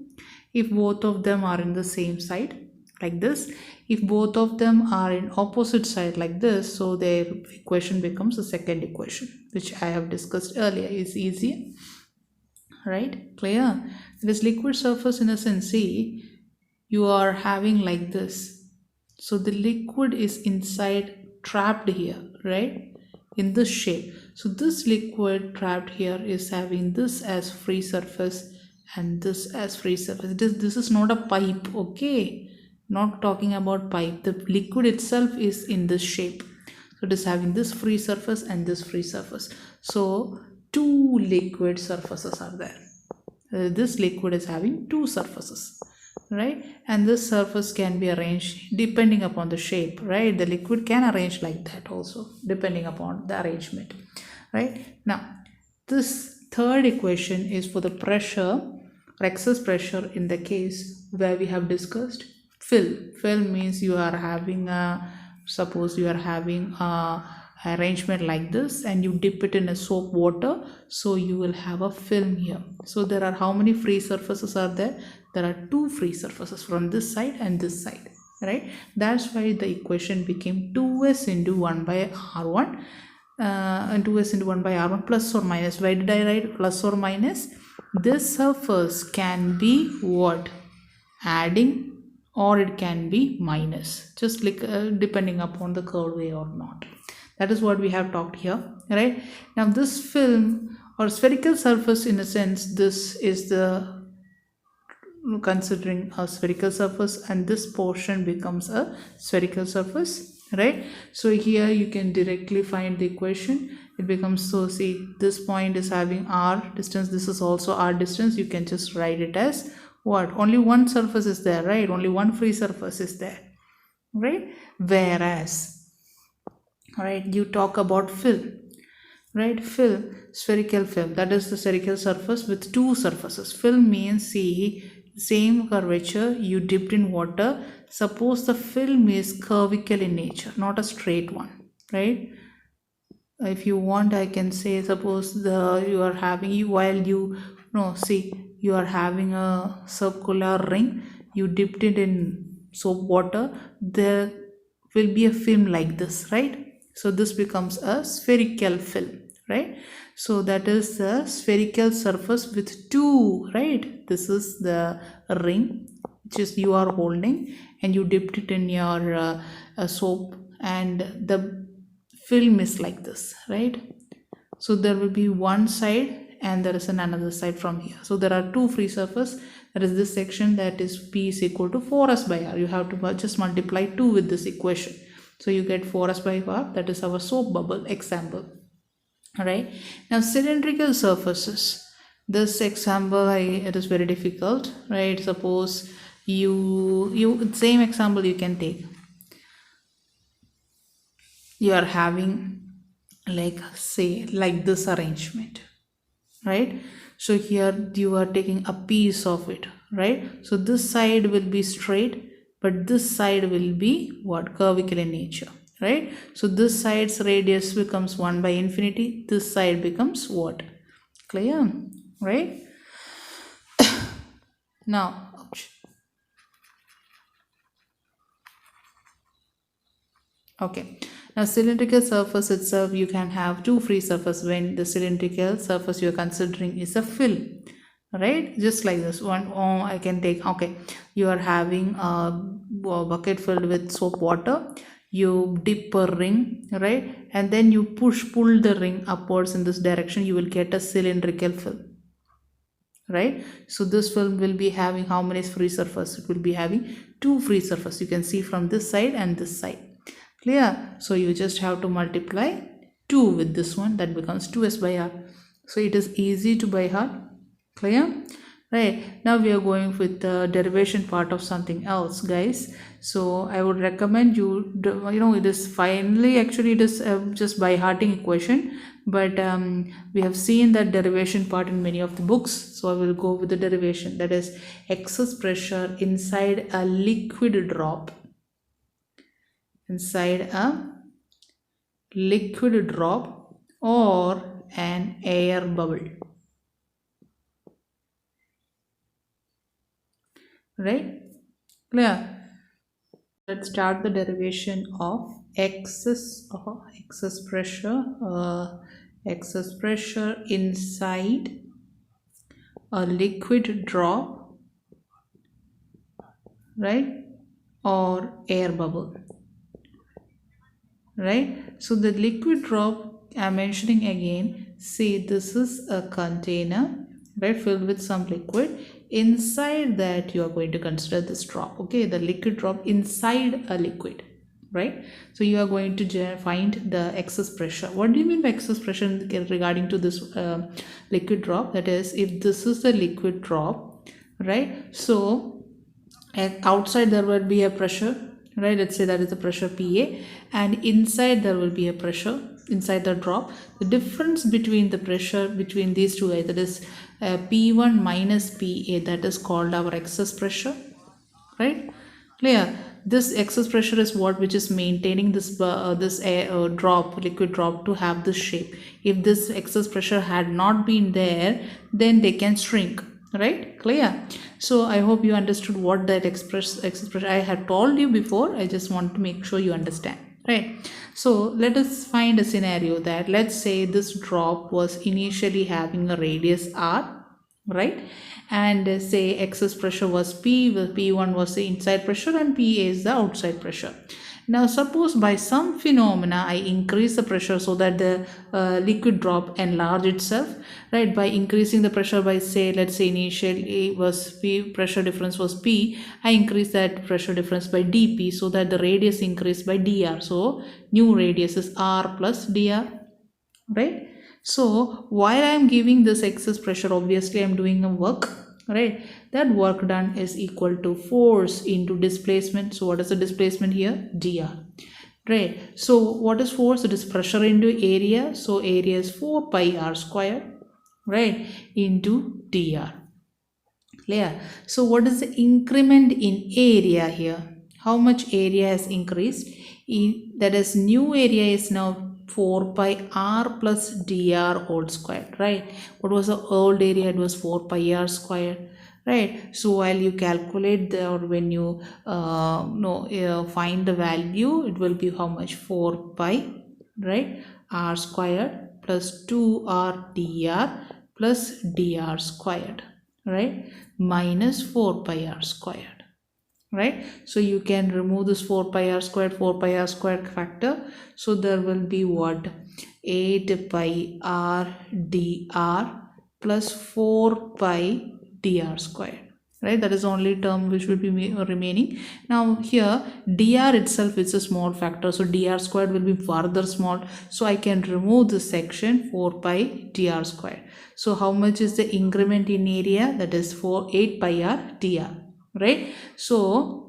If both of them are in the same side, like this. If both of them are in opposite side like this, so their equation becomes the second equation, which I have discussed earlier. Is easier, right? Clear? This liquid surface, in a sense, see, you are having like this. So the liquid is inside, trapped here, right, in this shape. So this liquid trapped here is having this as free surface and this as free surface. This is not a pipe, okay? Not talking about pipe. The liquid itself is in this shape, so it is having this free surface and this free surface. So two liquid surfaces are there. This liquid is having two surfaces, right? And this surface can be arranged depending upon the shape, right? The liquid can arrange like that also, depending upon the arrangement, right? Now this third equation is for the pressure or excess pressure in the case where we have discussed fill. Fill means you are having suppose you are having a arrangement like this and you dip it in a soap water, so you will have a film here. So there are how many free surfaces are there? There are two free surfaces from this side and this side, right? That's why the equation became 2s into 1 by R1 and 2s into 1 by R1 plus or minus. Why did I write plus or minus? This surface can be what? Adding, or it can be minus, just like depending upon the curved way or not. That is what we have talked here, right? Now this film or spherical surface, in a sense, this is the considering a spherical surface, and this portion becomes a spherical surface, right? So here you can directly find the equation. It becomes, so see, this point is having R distance, this is also R distance. You can just write it as what? Only one surface is there, right? Only one free surface is there, right? Whereas, right, you talk about film, right? Film, spherical film, that is the spherical surface with two surfaces. Film means, see, same curvature, you dipped in water. Suppose the film is curvical in nature, not a straight one, right? If you want, I can say, suppose you are having, you are having a circular ring, you dipped it in soap water, there will be a film like this, right? So this becomes a spherical film, right? So that is the spherical surface with two, right? This is the ring which is you are holding, and you dipped it in your soap, and the film is like this, right? So there will be one side and there is another side from here. So there are two free surface. There is this section, that is P is equal to 4s by R. You have to just multiply 2 with this equation. So you get 4s by R. That is our soap bubble example. Alright. Now cylindrical surfaces. This example, it is very difficult, right? Suppose you same example you can take. you are having, like, say, like this arrangement, right? So here you are taking a piece of it, right? So this side will be straight, but this side will be what, curvical in nature, right? So this side's radius becomes 1 by infinity, this side becomes what, clear, right? Now, ouch. Okay, now cylindrical surface itself, you can have two free surface when the cylindrical surface you are considering is a fill, right? Just like this one. Oh, I can take, okay, you are having a bucket filled with soap water, you dip a ring, right, and then you pull the ring upwards in this direction, you will get a cylindrical fill, right? So this film will be having how many free surface? It will be having two free surface. You can see from this side and this side, clear? So you just have to multiply 2 with this one, that becomes 2s by r. So it is easy to by heart, clear? Right, now we are going with the derivation part of something else, guys. So I would recommend you, it is finally, actually it is just by hearting equation, but we have seen that derivation part in many of the books. So I will go with the derivation, that is excess pressure inside a liquid drop, inside a liquid drop or an air bubble, right? Clear? Let's start the derivation of excess pressure, excess pressure inside a liquid drop, right, or air bubble, right? So the liquid drop, I'm mentioning again, see, this is a container, right, filled with some liquid. Inside that you are going to consider this drop, okay, the liquid drop inside a liquid, right? So you are going to find the excess pressure. What do you mean by excess pressure regarding to this liquid drop? That is, if this is the liquid drop, right, so outside there will be a pressure, right? Let's say that is the pressure PA, and inside there will be a pressure inside the drop. The difference between the pressure between these two, that is P1 minus PA, that is called our excess pressure, right? Clear? This excess pressure is what which is maintaining this liquid drop to have this shape. If this excess pressure had not been there, then they can shrink, right? Clear? So I hope you understood what that excess pressure I had told you before. I just want to make sure you understand, right? So let us find a scenario that, let's say this drop was initially having a radius r, right, and say excess pressure was P, P1 was the inside pressure and PA is the outside pressure. Now suppose by some phenomena I increase the pressure so that the liquid drop enlarge itself, right, by increasing the pressure by, say, let's say initially was P, pressure difference was P, I increase that pressure difference by dP so that the radius increased by dr, so new radius is r plus dr, right? So while I am giving this excess pressure, obviously I am doing a work, right? That work done is equal to force into displacement. So what is the displacement here? dr, right? So what is force? It is pressure into area. So area is 4 pi r square, right, into dr. Clear? So what is the increment in area here? How much area has increased? That is, new area is now 4 pi r plus dr whole square, right? What was the old area? It was 4 pi r square, right? So while you calculate the, or when you find the value, it will be how much? 4 pi, right, r squared plus 2r dr plus dr squared, right, minus 4 pi r squared, right? So you can remove this 4 pi r squared factor. So there will be what? 8 pi r dr plus 4 pi dr squared, right? That is only term which will be remaining. Now here dr itself is a small factor, so dr squared will be further small, so I can remove this section 4 pi dr squared. So how much is the increment in area? That is 8 pi r dr, right? So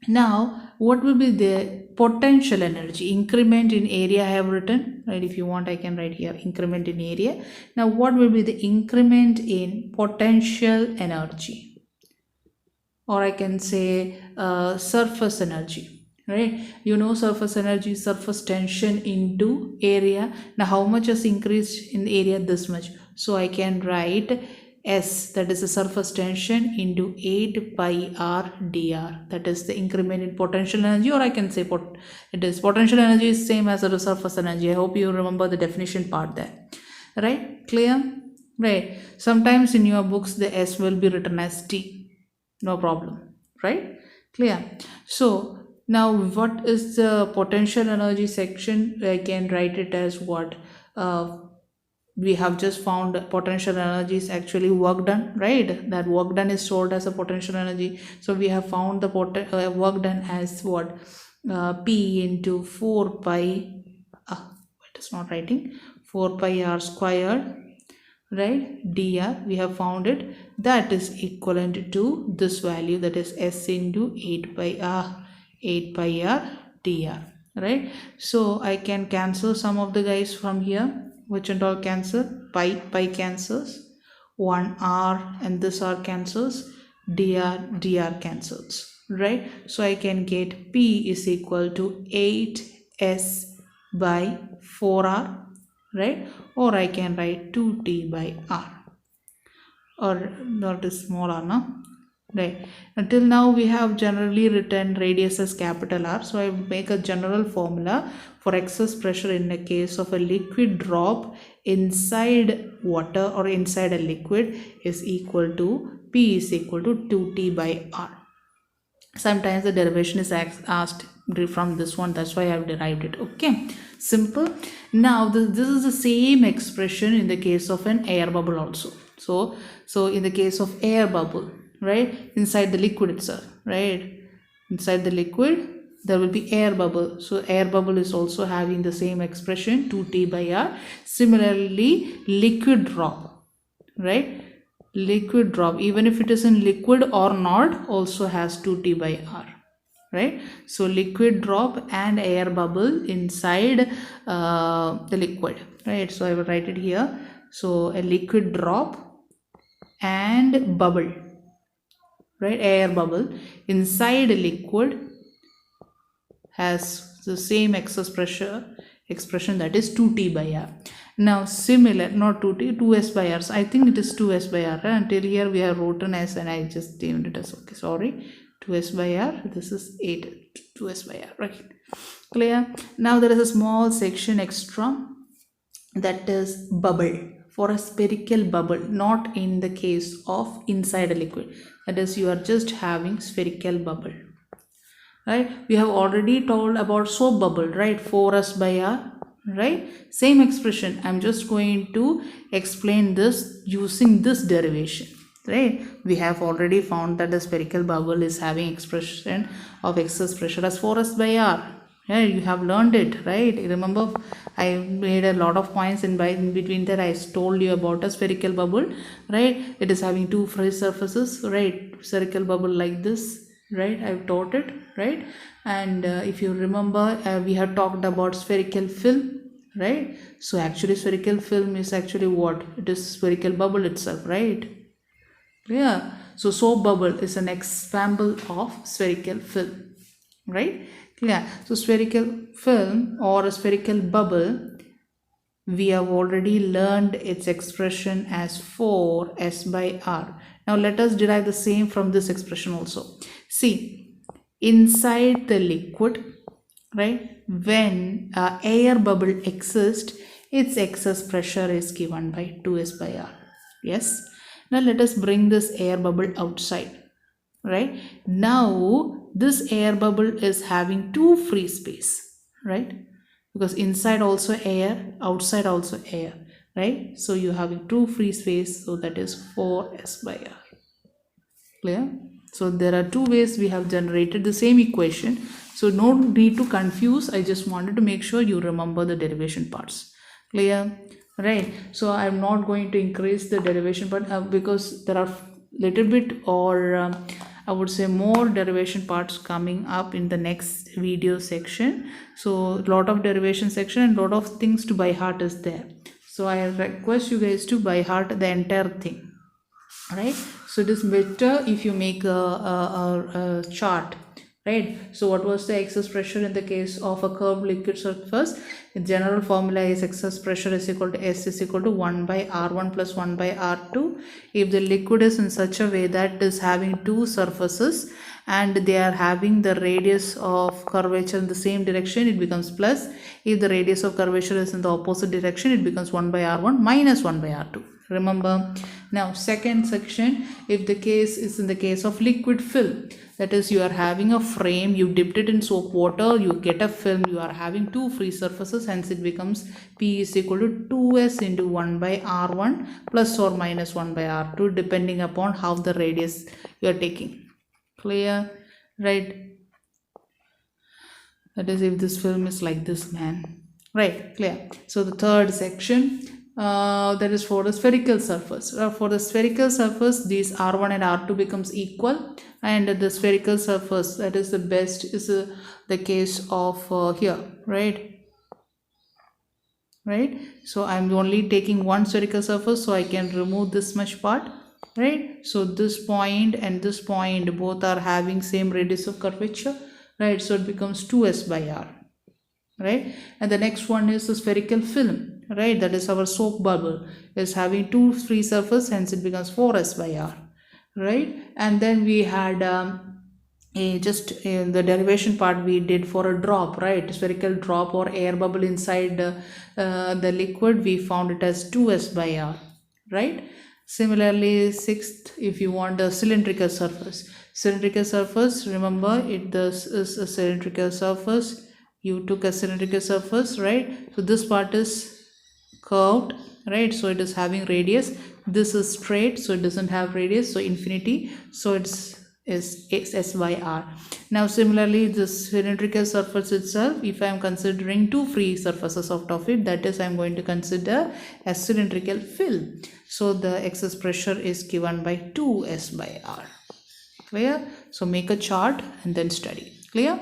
Now, what will be the potential energy? Increment in area I have written, right? If you want, I can write here increment in area. Now, what will be the increment in potential energy? Or I can say surface energy, right? You know, surface energy, surface tension into area. Now, how much has increased in area? This much. So, I can write S, that is the surface tension, into 8 pi r dr, that is the increment in potential energy, or I can say it is potential energy is same as the surface energy. I hope you remember the definition part there, right? Clear? Right. Sometimes in your books the S will be written as T, no problem, right? Clear? So now what is the potential energy section? I can write it as what? We have just found potential energy is actually work done, right? That work done is stored as a potential energy. So we have found the work done as what? P into 4 pi, it is not writing, 4 pi r squared, right, dr. We have found it, that is equivalent to this value, that is S into 8 pi r dr, right? So I can cancel some of the guys from here, which and all cancel, pi cancels, 1 r and this r cancels, dr cancels, right? So I can get P is equal to 8s by 4r, right? Or I can write 2t by r, or not is small r, no? Right. Until now we have generally written radius as capital R. So I make a general formula for excess pressure in the case of a liquid drop inside water or inside a liquid is equal to P is equal to 2T by R. Sometimes the derivation is asked from this one, that's why I have derived it. Okay, simple. Now this is the same expression in the case of an air bubble also. So in the case of air bubble, right, inside the liquid itself, right, inside the liquid there will be air bubble. So air bubble is also having the same expression, 2T by R. Similarly, liquid drop, right, liquid drop, even if it is in liquid or not, also has 2T by R, right? So liquid drop and air bubble inside the liquid, right? So I will write it here. So a liquid drop and bubble, right, air bubble inside a liquid has the same excess pressure expression, that is 2T by R. Now similar, not 2T, 2S by R. So I think it is 2S by R. Until here we have written as, and I just named it as, okay, sorry, 2S by R. This is 8, 2S by R, right? Clear? Now there is a small section extra, that is bubble, for a spherical bubble, not in the case of inside a liquid. That is, you are just having spherical bubble, right? We have already told about soap bubble, right? 4S by R, right? Same expression. I'm just going to explain this using this derivation, right? We have already found that the spherical bubble is having expression of excess pressure as 4S by R. Yeah, you have learned it, right? Remember, I made a lot of points in between that. I told you about a spherical bubble, right? It is having two free surfaces, right? Spherical bubble like this, right? I've taught it, right? And if you remember, we have talked about spherical film, right? So actually spherical film is actually what? It is spherical bubble itself, right? Yeah. So soap bubble is an example of spherical film, right? Yeah. So spherical film or a spherical bubble, we have already learned its expression as 4S by R. Now let us derive the same from this expression also. See, inside the liquid, right, when air bubble exists, its excess pressure is given by 2S by R. Yes. Now let us bring this air bubble outside, right? Now this air bubble is having two free space, right? Because inside also air, outside also air, right? So you have two free space, so that is 4S by R. Clear? So there are two ways we have generated the same equation. So no need to confuse. I just wanted to make sure you remember the derivation parts. Clear? Right. So I'm not going to increase the derivation part because there are little bit, or I would say more derivation parts coming up in the next video section. So a lot of derivation section and lot of things to by heart is there. So I request you guys to by heart the entire thing, right? So it is better if you make a chart, right? So what was the excess pressure in the case of a curved liquid surface? The general formula is excess pressure is equal to S is equal to 1 by R1 plus 1 by R2. If the liquid is in such a way that it is having two surfaces and they are having the radius of curvature in the same direction, it becomes plus. If the radius of curvature is in the opposite direction, it becomes 1 by R1 minus 1 by R2. Remember. Now second section, if the case is in the case of liquid film, that is you are having a frame, you dipped it in soap water, you get a film, you are having two free surfaces, hence it becomes P is equal to 2S into 1 by R1 plus or minus 1 by R2 depending upon how the radius you are taking. Clear? Right? That is if this film is like this, man. Right? Clear? So the third section, that is for the spherical surface. For the spherical surface, these R1 and R2 becomes equal, and the spherical surface, that is the best, is the case of here, right? So I'm only taking one spherical surface, so I can remove this much part, right? So this point and this point both are having same radius of curvature, right? So it becomes 2S by R, right? And the next one is the spherical film, right? That is our soap bubble is having two free surface, hence it becomes 4S by R, right? And then we had just in the derivation part we did for a drop, right? Spherical drop or air bubble inside the liquid, we found it as 2S by R, right? Similarly, sixth, if you want a cylindrical surface, remember this is a cylindrical surface. You took a cylindrical surface, right? So this part is curved, right? So it is having radius. This is straight, so it doesn't have radius, so infinity, so it's S by R. Now similarly, this cylindrical surface itself, if I am considering two free surfaces out of it, that is I am going to consider a cylindrical film. So the excess pressure is given by 2S by R. Clear? So make a chart and then study. Clear?